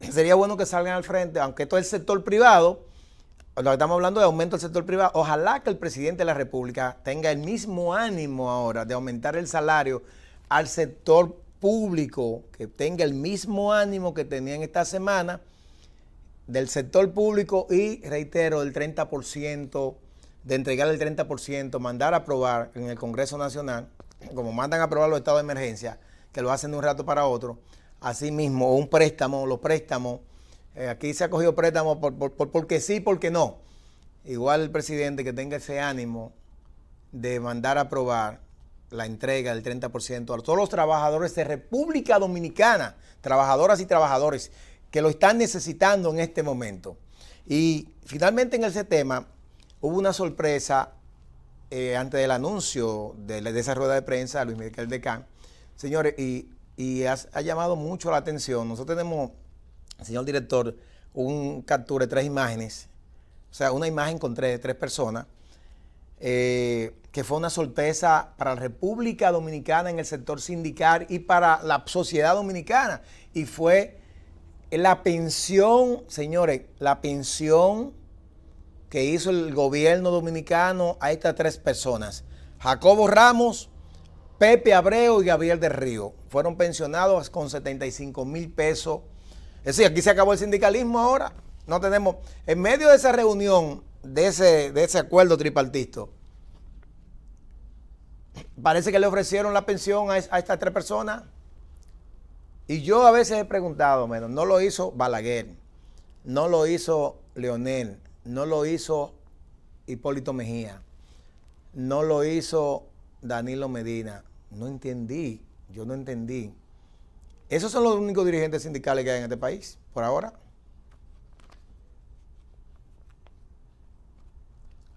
Sería bueno que salgan al frente, aunque esto es el sector privado, lo que estamos hablando de aumento del sector privado, ojalá que el presidente de la República tenga el mismo ánimo ahora de aumentar el salario al sector público, que tenga el mismo ánimo que tenía en esta semana del sector público y, reitero, del 30%, de entregar el 30%, mandar a aprobar en el Congreso Nacional, como mandan a aprobar los estados de emergencia, que lo hacen de un rato para otro, así mismo, o un préstamo, los préstamos, aquí se ha cogido préstamos porque sí, porque no. Igual el presidente que tenga ese ánimo de mandar a aprobar la entrega del 30% a todos los trabajadores de República Dominicana, trabajadoras y trabajadores que lo están necesitando en este momento. Y finalmente en ese tema hubo una sorpresa antes del anuncio de esa rueda de prensa de Luis Miguel Decán. Señores, y ha llamado mucho la atención. Nosotros tenemos, señor director, un captura de 3 imágenes, o sea, una imagen con tres personas, que fue una sorpresa para la República Dominicana en el sector sindical y para la sociedad dominicana. Y fue la pensión, señores, la pensión que hizo el gobierno dominicano a estas 3 personas. Jacobo Ramos, Pepe Abreu y Gabriel del Río. Fueron pensionados con 75,000 pesos. Es decir, aquí se acabó el sindicalismo ahora. No tenemos, en medio de esa reunión, de ese acuerdo tripartito, parece que le ofrecieron la pensión a estas 3 personas. Y yo a veces he preguntado, no lo hizo Balaguer, no lo hizo Leonel, no lo hizo Hipólito Mejía, no lo hizo Danilo Medina. No entendí, yo no entendí. Esos son los únicos dirigentes sindicales que hay en este país, por ahora.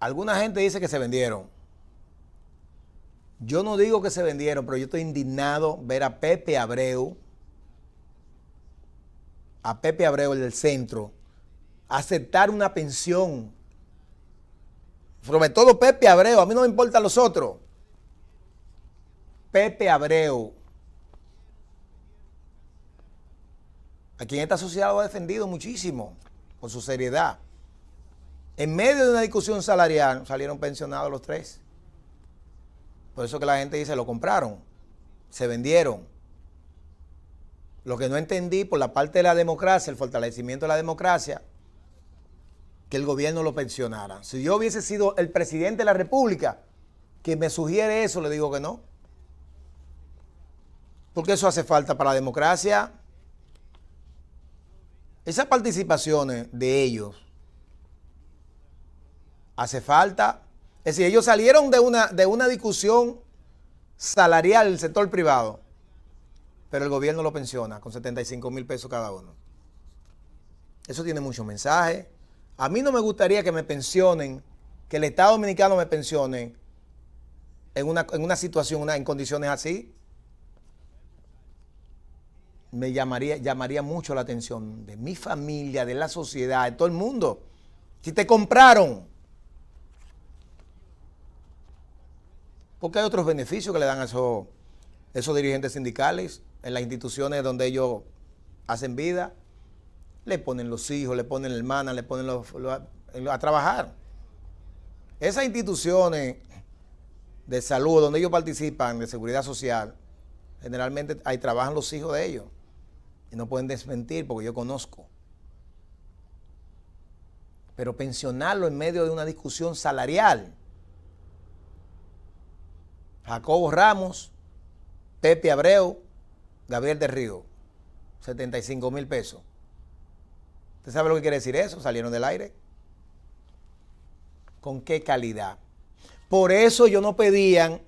Alguna gente dice que se vendieron. Yo no digo que se vendieron, pero yo estoy indignado ver a Pepe Abreu, el del centro, aceptar una pensión. Sobre todo Pepe Abreu, a mí no me importan los otros. Pepe Abreu, a quien esta sociedad lo ha defendido muchísimo por su seriedad. En medio de una discusión salarial salieron pensionados los tres. Por eso que la gente dice, lo compraron, se vendieron. Lo que no entendí por la parte de la democracia, el fortalecimiento de la democracia, que el gobierno lo pensionara. Si yo hubiese sido el presidente de la República, que me sugiere eso, le digo que no. Porque eso hace falta para la democracia. Esas participaciones de ellos hace falta. Es decir, ellos salieron de una discusión salarial del sector privado, pero el gobierno lo pensiona con 75,000 pesos cada uno. Eso tiene muchos mensajes. A mí no me gustaría que me pensionen, que el Estado Dominicano me pensione en una situación, en condiciones así. Me llamaría mucho la atención de mi familia, de la sociedad, de todo el mundo. Si te compraron, porque hay otros beneficios que le dan a esos dirigentes sindicales en las instituciones donde ellos hacen vida. Le ponen los hijos, le ponen la hermana, le ponen a trabajar. Esas instituciones de salud donde ellos participan, de seguridad social, generalmente ahí trabajan los hijos de ellos. Y no pueden desmentir porque yo conozco. Pero pensionarlo en medio de una discusión salarial. Jacobo Ramos, Pepe Abreu, Gabriel del Río, 75,000 pesos. ¿Usted sabe lo que quiere decir eso? Salieron del aire. ¿Con qué calidad? Por eso ellos no pedían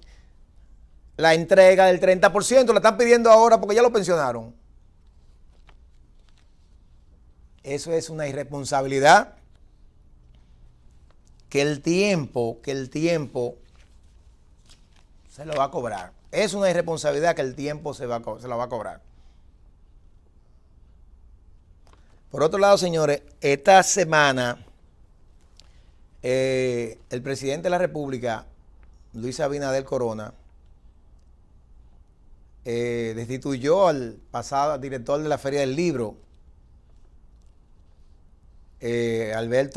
la entrega del 30%, la están pidiendo ahora porque ya lo pensionaron. Eso es una irresponsabilidad que el tiempo se lo va a cobrar. Es una irresponsabilidad que el tiempo se la va a cobrar. Por otro lado, señores, esta semana el presidente de la República, Luis Abinader Corona, destituyó al pasado director de la Feria del Libro,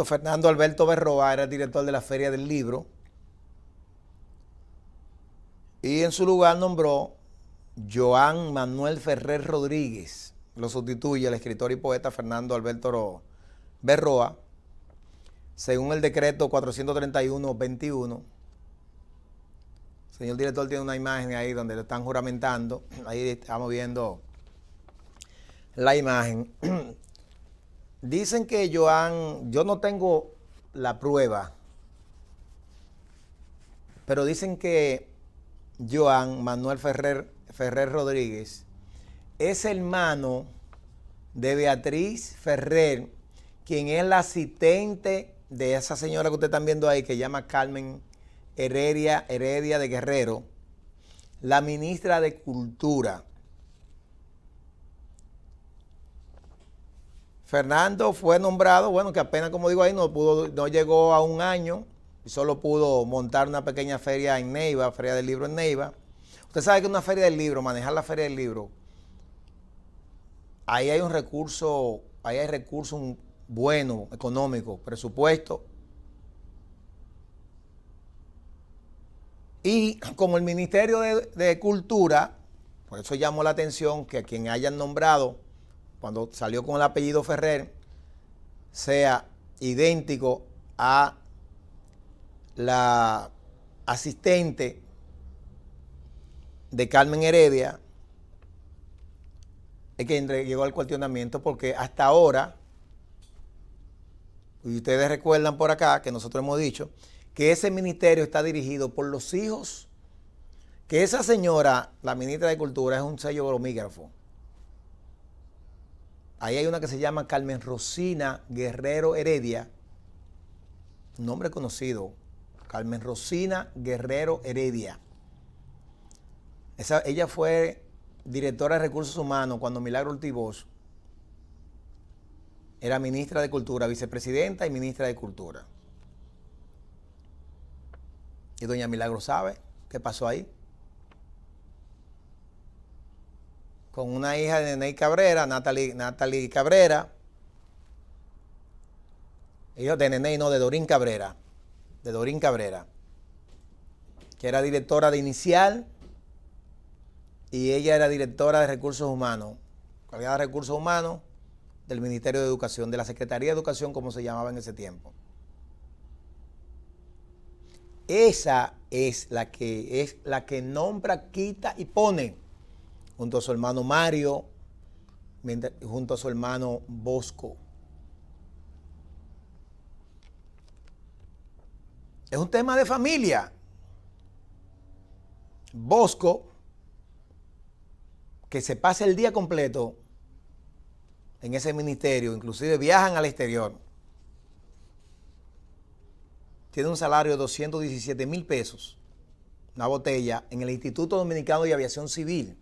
Fernando Alberto Berroa, era el director de la Feria del Libro, y en su lugar nombró Joan Manuel Ferrer Rodríguez. Lo sustituye el escritor y poeta Fernando Alberto Berroa, según el decreto 431-21. El señor director tiene una imagen ahí donde lo están juramentando. Ahí estamos viendo la imagen. Dicen que Joan, yo no tengo la prueba, pero dicen que Joan Manuel Ferrer Rodríguez es hermano de Beatriz Ferrer, quien es la asistente de esa señora que ustedes están viendo ahí, que se llama Carmen Heredia de Guerrero, la ministra de Cultura. Fernando fue nombrado, bueno, que apenas, como digo ahí, no llegó a un año y solo pudo montar una pequeña feria en Neiva, Feria del Libro en Neiva. Usted sabe que una feria del libro, manejar la feria del libro, ahí hay recursos buenos, económicos, presupuesto. Y como el Ministerio de Cultura, por eso llamó la atención que a quien hayan nombrado, cuando salió con el apellido Ferrer, sea idéntico a la asistente de Carmen Heredia, es que llegó al cuestionamiento, porque hasta ahora, y ustedes recuerdan por acá que nosotros hemos dicho que ese ministerio está dirigido por los hijos, que esa señora, la ministra de Cultura, es un sello bromígrafo. Ahí hay una que se llama Carmen Rosina Guerrero Heredia, un nombre conocido, Carmen Rosina Guerrero Heredia. Ella fue directora de Recursos Humanos cuando Milagro Ortiz Bosch era ministra de Cultura, vicepresidenta y ministra de Cultura. Y doña Milagro sabe qué pasó ahí. Con una hija de Ney Cabrera, Natalie Cabrera, hijo de Neney, no, de Dorín Cabrera, que era directora de Inicial y ella era directora de Recursos Humanos, cargada de Recursos Humanos del Ministerio de Educación, de la Secretaría de Educación, como se llamaba en ese tiempo. Esa es la que nombra, quita y pone, junto a su hermano Mario, junto a su hermano Bosco. Es un tema de familia. Bosco, que se pasa el día completo en ese ministerio, inclusive viajan al exterior, tiene un salario de 217,000 pesos, una botella, en el Instituto Dominicano de Aviación Civil.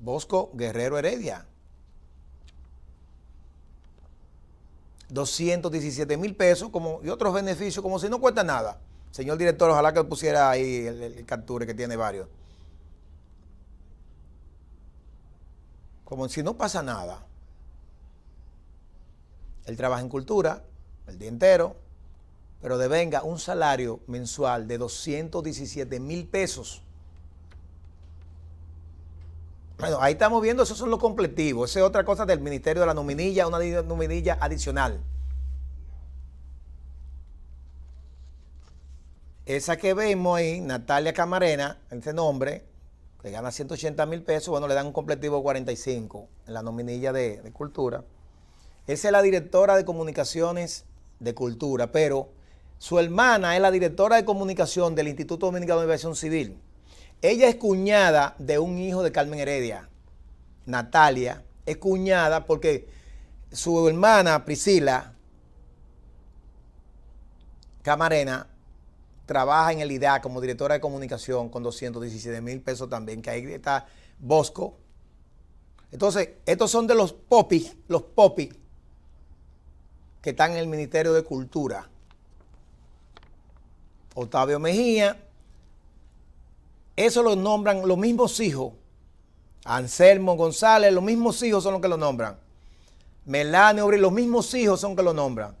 Bosco Guerrero Heredia. 217,000 pesos y otros beneficios, como si no cuesta nada. Señor director, ojalá que pusiera ahí el capture, que tiene varios. Como si no pasa nada. Él trabaja en cultura el día entero, pero devenga un salario mensual de 217,000 pesos. Bueno, ahí estamos viendo, esos son los completivos. Esa es otra cosa del Ministerio de la Nominilla, una nominilla adicional. Esa que vemos ahí, Natalia Camarena, ese nombre, que gana 180,000 pesos, bueno, le dan un completivo de 45 en la nominilla de cultura. Esa es la directora de comunicaciones de cultura, pero su hermana es la directora de comunicación del Instituto Dominicano de Aviación Civil. Ella es cuñada de un hijo de Carmen Heredia. Natalia es cuñada porque su hermana Priscila Camarena trabaja en el IDA como directora de comunicación con 217,000 pesos también, que ahí está Bosco. Entonces, estos son de los popis que están en el Ministerio de Cultura. Octavio Mejía, eso lo nombran los mismos hijos. Anselmo González, los mismos hijos son los que lo nombran. Melanie Obri, los mismos hijos son los que lo nombran.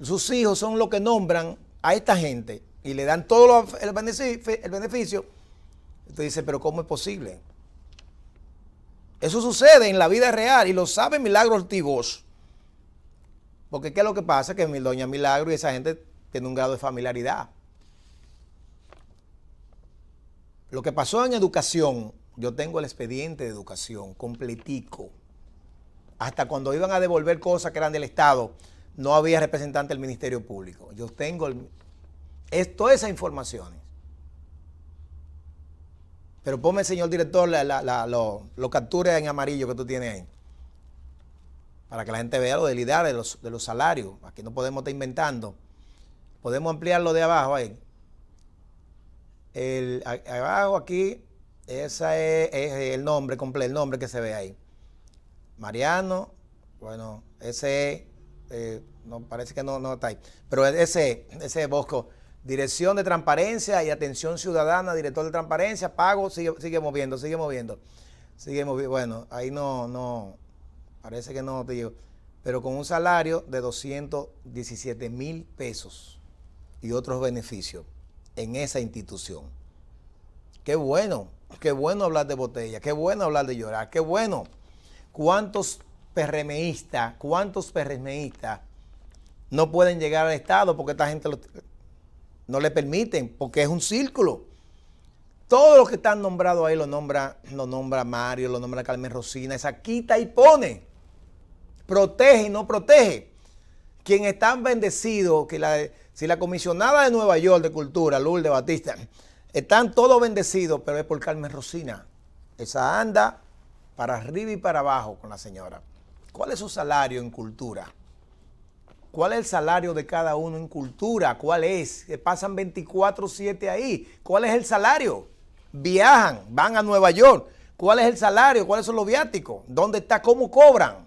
Sus hijos son los que nombran a esta gente y le dan todo el beneficio. Usted dice, pero ¿cómo es posible? Eso sucede en la vida real y lo sabe Milagro Ortiz Bosch. Porque ¿qué es lo que pasa? Que doña Milagro y esa gente tienen un grado de familiaridad. Lo que pasó en educación, yo tengo el expediente de educación completico. Hasta cuando iban a devolver cosas que eran del Estado, no había representante del Ministerio Público. Yo tengo todas esas informaciones. Pero ponme, señor director, los capturas en amarillo que tú tienes ahí. Para que la gente vea lo del IDA, de los salarios. Aquí no podemos estar inventando. Podemos ampliarlo de abajo ahí. Abajo aquí, ese es el nombre completo, el nombre que se ve ahí. Mariano, bueno, ese no, parece que no está ahí. Pero ese es Bosco. Dirección de Transparencia y Atención Ciudadana, director de Transparencia, pago, sigue moviendo. Bueno, ahí no, parece que no te digo. Pero con un salario de 217,000 pesos y otros beneficios en esa institución. Qué bueno hablar de botella, qué bueno hablar de llorar, qué bueno. ¿Cuántos PRMistas no pueden llegar al Estado porque esta gente no le permiten? Porque es un círculo. Todos los que están nombrados ahí lo nombra Mario, lo nombra Carmen Rosina, esa quita y pone. Protege y no protege. Quienes están bendecidos, si la comisionada de Nueva York de Cultura, Lourdes Batista, están todos bendecidos, pero es por Carmen Rosina. Esa anda para arriba y para abajo con la señora. ¿Cuál es su salario en cultura? ¿Cuál es el salario de cada uno en cultura? ¿Cuál es? Que pasan 24/7 ahí. ¿Cuál es el salario? Viajan, van a Nueva York. ¿Cuál es el salario? ¿Cuáles son los viáticos? ¿Dónde está? ¿Cómo cobran?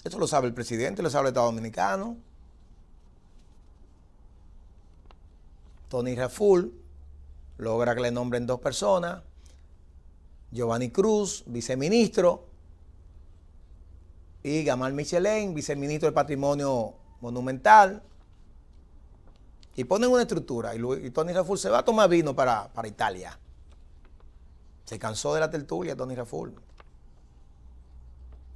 Eso lo sabe el presidente, lo sabe el Estado Dominicano. Tony Raful logra que le nombren 2 personas. Giovanni Cruz, viceministro. Y Gamal Michelén, viceministro del Patrimonio Monumental. Y ponen una estructura. Y Tony Raful se va a tomar vino para Italia. Se cansó de la tertulia Tony Raful.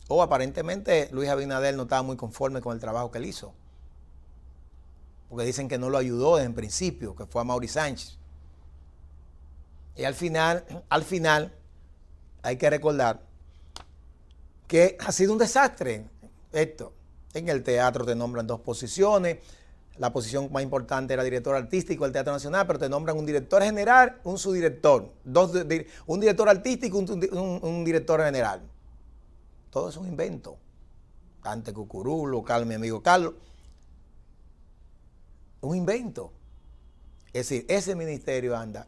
O aparentemente Luis Abinader no estaba muy conforme con el trabajo que él hizo. Porque dicen que no lo ayudó desde el principio, que fue a Mauri Sánchez. Y al final, hay que recordar que ha sido un desastre esto. En el teatro te nombran 2 posiciones. La posición más importante era director artístico del Teatro Nacional, pero te nombran un director general, un subdirector. Un director artístico y un director general. Todo es un invento. Ante Cucurulo, mi amigo Carlos. Un invento. Es decir, ese ministerio anda.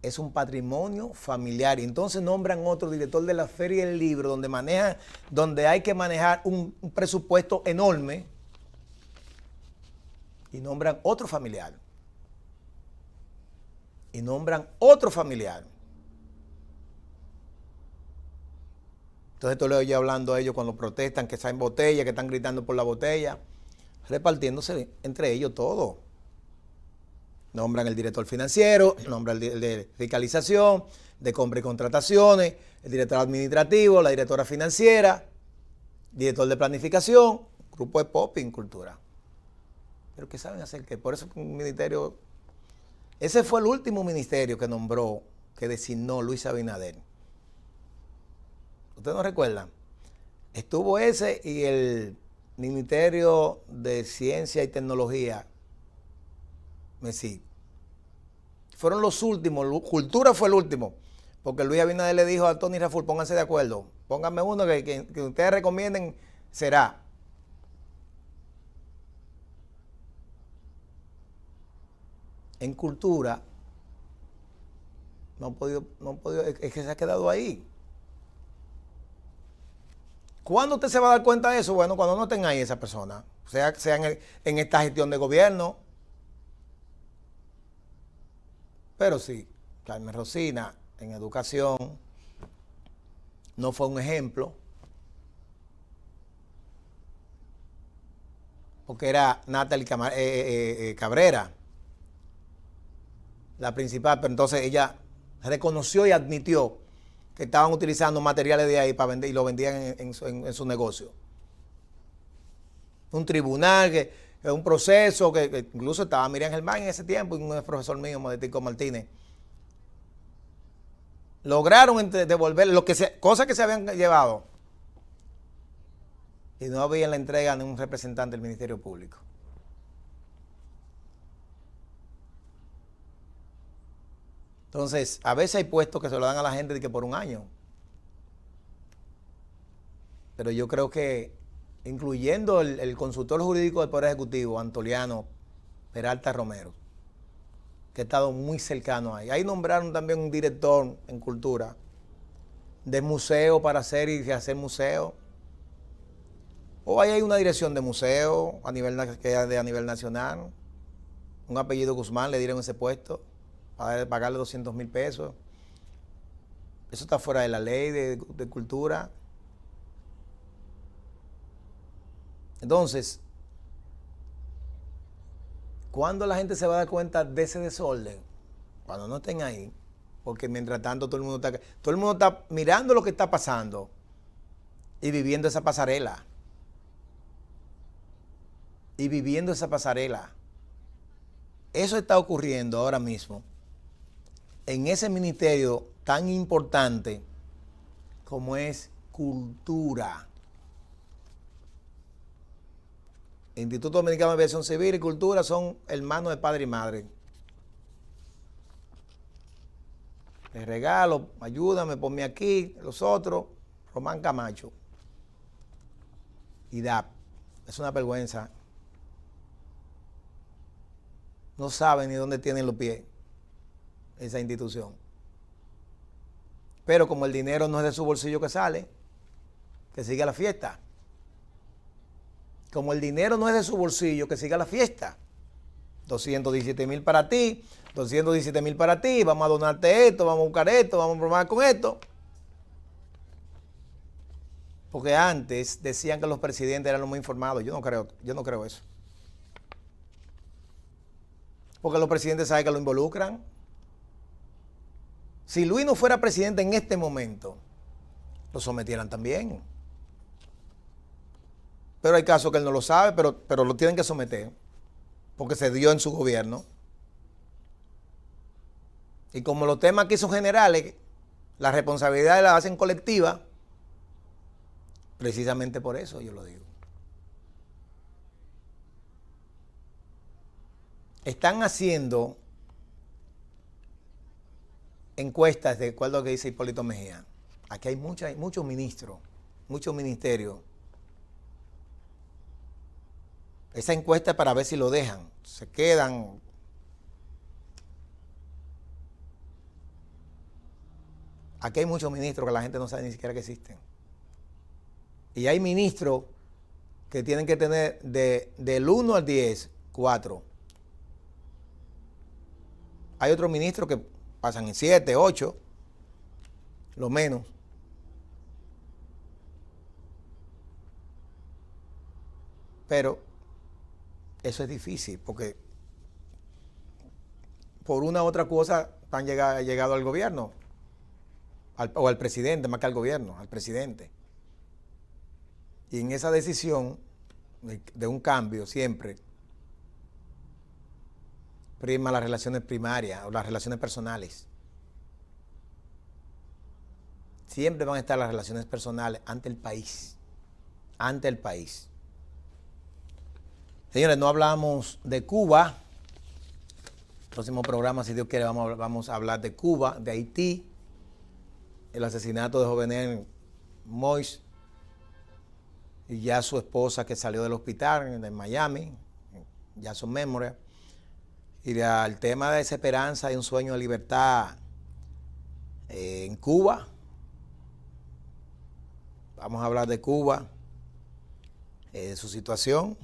Es un patrimonio familiar. Y entonces nombran otro director de la Feria del Libro, donde hay que manejar un presupuesto enorme. Y nombran otro familiar. Entonces esto leo yo hablando a ellos cuando protestan, que están en botella, que están gritando por la botella, repartiéndose entre ellos todo. Nombran el director financiero, nombran el de fiscalización, de compra y contrataciones, el director administrativo, la directora financiera, director de planificación, grupo de pop y cultura. Pero ¿qué saben hacer? Que por eso un ministerio... Ese fue el último ministerio que nombró, que designó Luis Abinader. ¿Ustedes no recuerdan? Estuvo ese y el Ministerio de Ciencia y Tecnología, MESI. Fueron los últimos. Cultura fue el último. Porque Luis Abinader le dijo a Tony Raful, pónganse de acuerdo. Pónganme uno que ustedes recomienden, será. En cultura, no ha podido, es que se ha quedado ahí. ¿Cuándo usted se va a dar cuenta de eso? Bueno, cuando no tenga ahí esa persona, sea en esta gestión de gobierno. Pero sí, Carmen Rosina en educación no fue un ejemplo, porque era Natalie Cabrera la principal, pero entonces ella reconoció y admitió que estaban utilizando materiales de ahí para vender y lo vendían en su negocio. Un tribunal, un proceso que incluso estaba Miriam Germán en ese tiempo y un profesor mío, Modestico Martínez. Lograron devolver cosas que se habían llevado y no había la entrega de un representante del Ministerio Público. Entonces, a veces hay puestos que se lo dan a la gente de que por un año. Pero yo creo que, incluyendo el consultor jurídico del Poder Ejecutivo, Antoliano Peralta Romero, que ha estado muy cercano ahí. Ahí nombraron también un director en cultura de museo para hacer y rehacer museo. O ahí hay una dirección de museo a nivel nacional. Un apellido Guzmán le dieron ese puesto para pagarle 200,000 pesos. Eso está fuera de la ley de cultura. Entonces, ¿cuándo la gente se va a dar cuenta de ese desorden? Cuando no estén ahí. Porque mientras tanto todo el mundo está mirando lo que está pasando y viviendo esa pasarela. Eso está ocurriendo ahora mismo en ese ministerio tan importante como es cultura. Instituto Dominicano de Aviación Civil y Cultura son hermanos de padre y madre. Les regalo, ayúdame, ponme aquí, los otros, Román Camacho y DAP, es una vergüenza. No saben ni dónde tienen los pies esa institución. Pero como el dinero no es de su bolsillo que sale, que siga la fiesta. Como el dinero no es de su bolsillo, que siga la fiesta. 217,000 para ti, 217,000 para ti, vamos a donarte esto, vamos a buscar esto, vamos a probar con esto. Porque antes decían que los presidentes eran los muy informados. Yo no creo eso. Porque los presidentes saben que lo involucran. Si Luis no fuera presidente en este momento, lo sometieran también. Pero hay casos que él no lo sabe, pero lo tienen que someter, porque se dio en su gobierno. Y como los temas aquí son generales, las responsabilidades las hacen colectivas, precisamente por eso yo lo digo. Están haciendo encuestas de acuerdo a lo que dice Hipólito Mejía. Aquí hay muchos ministros, muchos ministerios. Esa encuesta es para ver si lo dejan. Se quedan. Aquí hay muchos ministros que la gente no sabe ni siquiera que existen. Y hay ministros que tienen que tener del 1 al 10, 4. Hay otros ministros que pasan en 7, 8, lo menos. Pero eso es difícil porque por una u otra cosa han llegado al gobierno o al presidente, más que al gobierno, al presidente. Y en esa decisión de un cambio siempre prima las relaciones primarias o las relaciones personales. Siempre van a estar las relaciones personales ante el país. Ante el país. Señores, no hablamos de Cuba. Próximo programa, si Dios quiere, vamos a hablar de Cuba, de Haití, el asesinato de Jovenel Moïse y ya su esposa que salió del hospital de Miami, ya su memoria. Y el tema de esa esperanza y un sueño de libertad en Cuba. Vamos a hablar de Cuba, de su situación,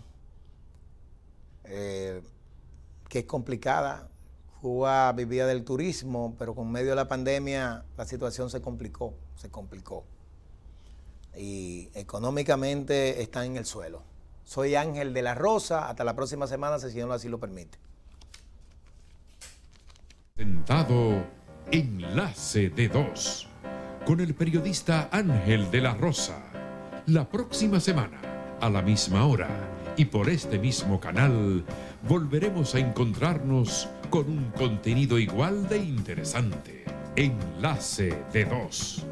que es complicada. Cuba vivía del turismo, pero con medio de la pandemia la situación se complicó. Y económicamente están en el suelo. Soy Ángel de la Rosa. Hasta la próxima semana, si el Señor así lo permite. Sentado Enlace de Dos, con el periodista Ángel de la Rosa. La próxima semana, a la misma hora y por este mismo canal, volveremos a encontrarnos con un contenido igual de interesante. Enlace de Dos.